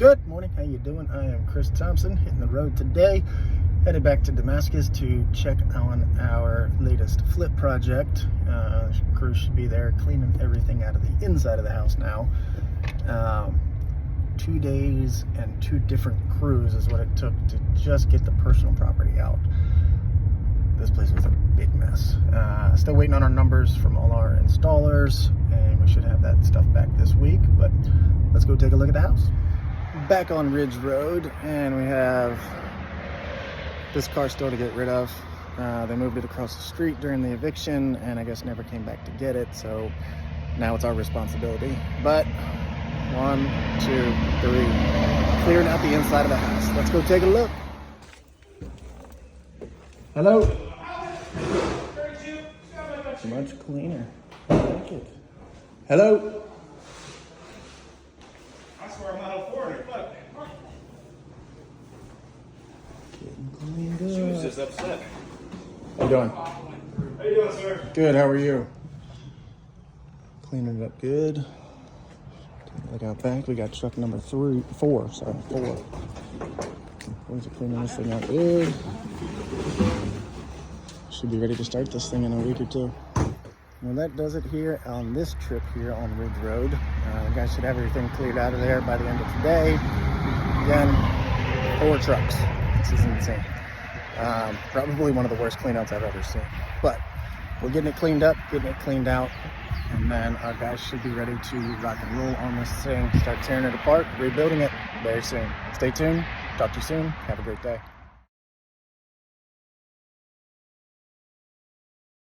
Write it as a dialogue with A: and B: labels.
A: Good morning, how you doing? I am Chris Thompson, hitting the road today, headed back to Damascus to check on our latest flip project. Crew should be there cleaning everything out of the inside of the house now. 2 days and 2 different crews is what it took to just get the personal property out. This place was a big mess. Still waiting on our numbers from all our installers, and we should have that stuff back this week, but let's go take a look at the house. Back on Ridge Road, and we have this car still to get rid of. They moved it across the street during the eviction, and I guess never came back to get it, so now it's our responsibility. But 1, 2, 3, clearing out the inside of the house. Let's go take a look. Hello. Much cleaner. I like it. Hello.
B: I swear I'm not for it. Fuck.
A: Getting cleaned up.
B: She was just upset.
A: How you doing?
B: How you doing, sir?
A: Good, how are you? Cleaning it up good. Take a look out back. We got truck number 4. Boys are cleaning this thing out good. Should be ready to start this thing in a week or 2. Well, that does it here on this trip here on Ridge Road. You guys should have everything cleared out of there by the end of today. Again, 4 trucks. This is insane. Probably one of the worst cleanouts I've ever seen. But we're getting it cleaned up, getting it cleaned out, and then our guys should be ready to rock and roll on this thing, start tearing it apart, rebuilding it very soon. Stay tuned. Talk to you soon. Have a great day.